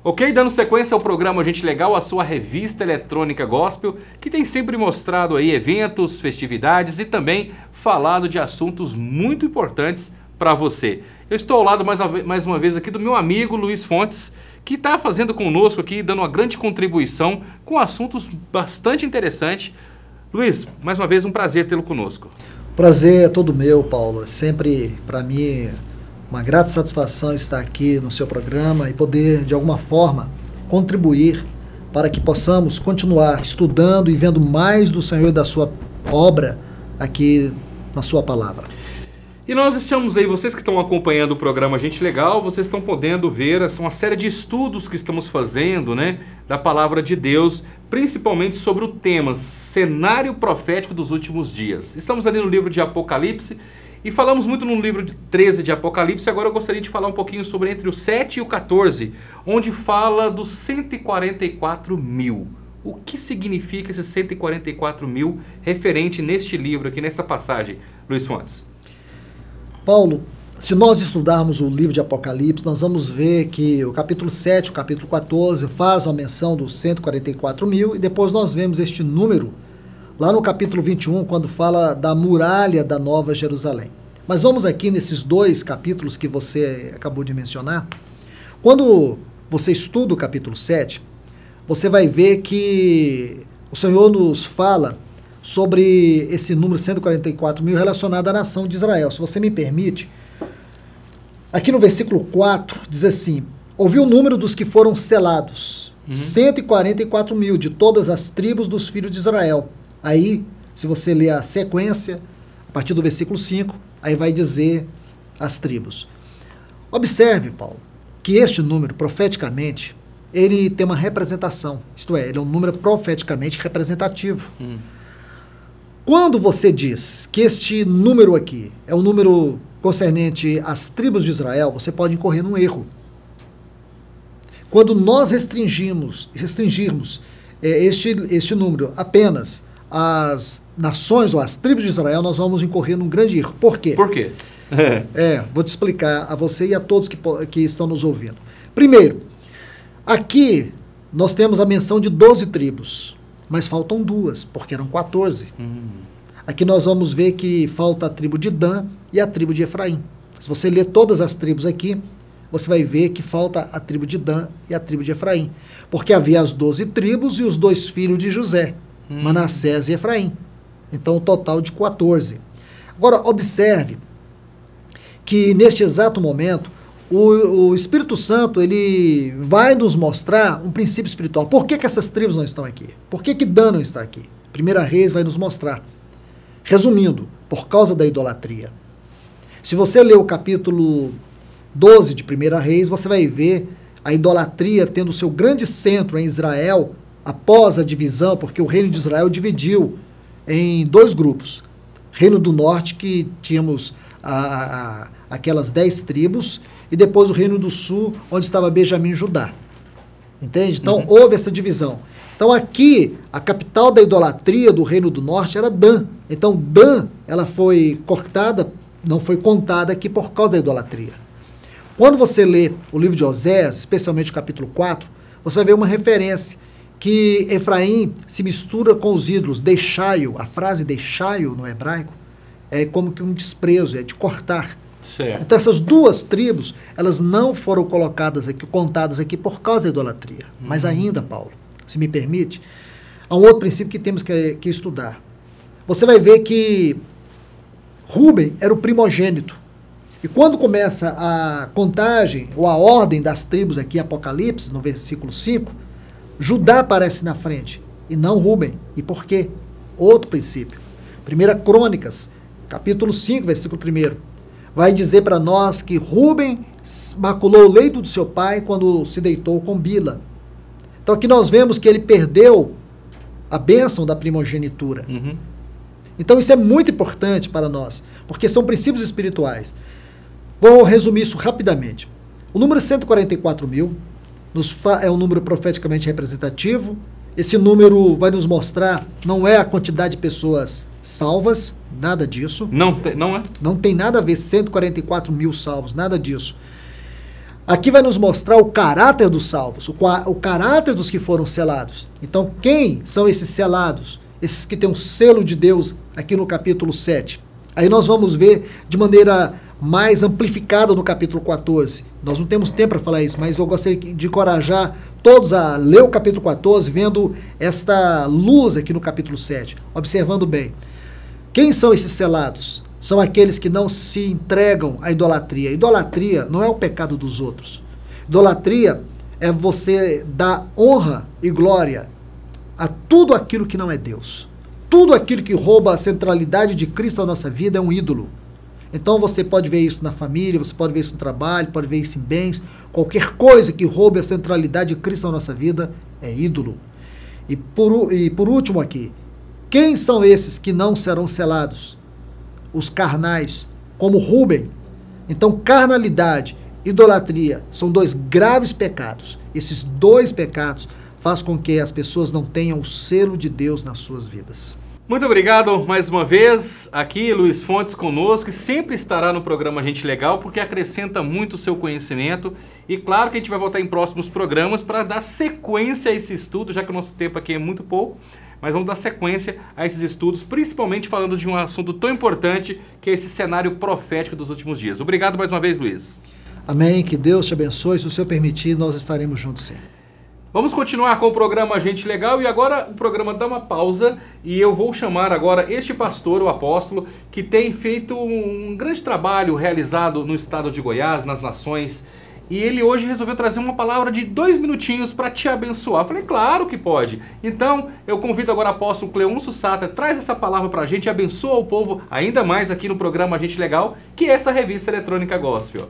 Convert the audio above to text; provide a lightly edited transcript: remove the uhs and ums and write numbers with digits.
Ok, dando sequência ao programa Gente Legal, a sua revista eletrônica gospel, que tem sempre mostrado aí eventos, festividades e também falado de assuntos muito importantes para você. Eu estou ao lado mais uma vez aqui do meu amigo Luiz Fontes, que está fazendo conosco aqui, dando uma grande contribuição com assuntos bastante interessantes. Luiz, mais uma vez um prazer tê-lo conosco. Prazer é todo meu, Paulo. É sempre, para mim, uma grata satisfação estar aqui no seu programa e poder, de alguma forma, contribuir para que possamos continuar estudando e vendo mais do Senhor e da sua obra aqui na sua palavra. E nós estamos aí, vocês que estão acompanhando o programa Gente Legal, vocês estão podendo ver uma série de estudos que estamos fazendo, né, da palavra de Deus, principalmente sobre o tema cenário profético dos últimos dias. Estamos ali no livro de Apocalipse e falamos muito no livro 13 de Apocalipse. Agora eu gostaria de falar um pouquinho sobre entre o 7 e o 14, onde fala dos 144 mil. O que significa esses 144 mil referente neste livro aqui, nessa passagem, Luiz Fontes? Paulo, se nós estudarmos o livro de Apocalipse, nós vamos ver que o capítulo 7, o capítulo 14 faz a menção dos 144 mil e depois nós vemos este número lá no capítulo 21, quando fala da muralha da Nova Jerusalém. Mas vamos aqui nesses dois capítulos que você acabou de mencionar. Quando você estuda o capítulo 7, você vai ver que o Senhor nos fala sobre esse número 144 mil relacionado à nação de Israel. Se você me permite, aqui no versículo 4 diz assim: ouvi o número dos que foram selados, 144 mil de todas as tribos dos filhos de Israel. Aí, se você ler a sequência, a partir do versículo 5, aí vai dizer as tribos. Observe, Paulo, que este número, profeticamente, ele tem uma representação, isto é, ele é um número profeticamente representativo. Quando você diz que este número aqui é um número concernente às tribos de Israel, você pode incorrer num erro. Quando nós restringirmos este número apenas às nações ou às tribos de Israel, nós vamos incorrer num grande erro. Por quê? Por quê? Vou te explicar a você e a todos que estão nos ouvindo. Primeiro, aqui nós temos a menção de 12 tribos. Mas faltam duas, porque eram 14. Aqui nós vamos ver que falta a tribo de Dan e a tribo de Efraim. Se você ler todas as tribos aqui, você vai ver que falta a tribo de Dan e a tribo de Efraim. Porque havia as 12 tribos e os dois filhos de José, Manassés e Efraim. Então, o total de 14. Agora, observe que neste exato momento, o Espírito Santo, ele vai nos mostrar um princípio espiritual. Por que essas tribos não estão aqui? Por que Dan não está aqui? Primeira Reis vai nos mostrar. Resumindo, por causa da idolatria. Se você ler o capítulo 12 de Primeira Reis, você vai ver a idolatria tendo seu grande centro em Israel, após a divisão, porque o reino de Israel dividiu em dois grupos. Reino do Norte, que tínhamos aquelas 10 tribos, e depois o Reino do Sul, onde estava Benjamim e Judá. Entende? Então, houve essa divisão. Então, aqui, a capital da idolatria do Reino do Norte era Dan. Então, Dan, ela foi cortada, não foi contada aqui por causa da idolatria. Quando você lê o livro de Oséias, especialmente o capítulo 4, você vai ver uma referência que Efraim se mistura com os ídolos. Deixai-o, a frase deixai-o no hebraico, é como que um desprezo, é de cortar. Certo. Então essas duas tribos, elas não foram contadas aqui por causa da idolatria. Mas ainda, Paulo, se me permite, há um outro princípio que temos que estudar. Você vai ver que Rúben era o primogênito. E quando começa a contagem, ou a ordem das tribos aqui em Apocalipse, no versículo 5, Judá aparece na frente, e não Rúben. E por quê? Outro princípio. 1 Crônicas, capítulo 5, versículo 1. Vai dizer para nós que Rúben maculou o leito do seu pai quando se deitou com Bila. Então aqui nós vemos que ele perdeu a bênção da primogenitura. Então isso é muito importante para nós, porque são princípios espirituais. Vou resumir isso rapidamente. O número 144 mil é um número profeticamente representativo. Esse número vai nos mostrar, não é a quantidade de pessoas salvas, nada disso. Não é? Não tem nada a ver 144 mil salvos, nada disso. Aqui vai nos mostrar o caráter dos salvos, o caráter dos que foram selados. Então, quem são esses selados? Esses que têm um selo de Deus, aqui no capítulo 7. Aí nós vamos ver de maneira mais amplificada no capítulo 14. Nós não temos tempo para falar isso, mas eu gostaria de encorajar todos a ler o capítulo 14, vendo esta luz aqui no capítulo 7, observando bem. Quem são esses selados? São aqueles que não se entregam à idolatria. Idolatria não é o pecado dos outros. Idolatria é você dar honra e glória a tudo aquilo que não é Deus. Tudo aquilo que rouba a centralidade de Cristo na nossa vida é um ídolo. Então você pode ver isso na família, você pode ver isso no trabalho, pode ver isso em bens. Qualquer coisa que roube a centralidade de Cristo na nossa vida é ídolo. E por último aqui, quem são esses que não serão selados? Os carnais, como Rubem. Então, carnalidade, idolatria, são dois graves pecados. Esses dois pecados fazem com que as pessoas não tenham o selo de Deus nas suas vidas. Muito obrigado mais uma vez, aqui Luiz Fontes conosco, e sempre estará no programa Gente Legal, porque acrescenta muito o seu conhecimento, e claro que a gente vai voltar em próximos programas para dar sequência a esse estudo, já que o nosso tempo aqui é muito pouco, mas vamos dar sequência a esses estudos, principalmente falando de um assunto tão importante, que é esse cenário profético dos últimos dias. Obrigado mais uma vez, Luiz. Amém, que Deus te abençoe, se o Senhor permitir, nós estaremos juntos sim. Vamos continuar com o programa Gente Legal, e agora o programa dá uma pausa e eu vou chamar agora este pastor, o apóstolo, que tem feito um grande trabalho realizado no estado de Goiás, nas nações, e ele hoje resolveu trazer uma palavra de 2 minutinhos para te abençoar. Eu falei, claro que pode. Então eu convido agora o apóstolo Cleôncio Satter, traz essa palavra para a gente e abençoa o povo ainda mais aqui no programa Gente Legal, que é essa revista eletrônica gospel.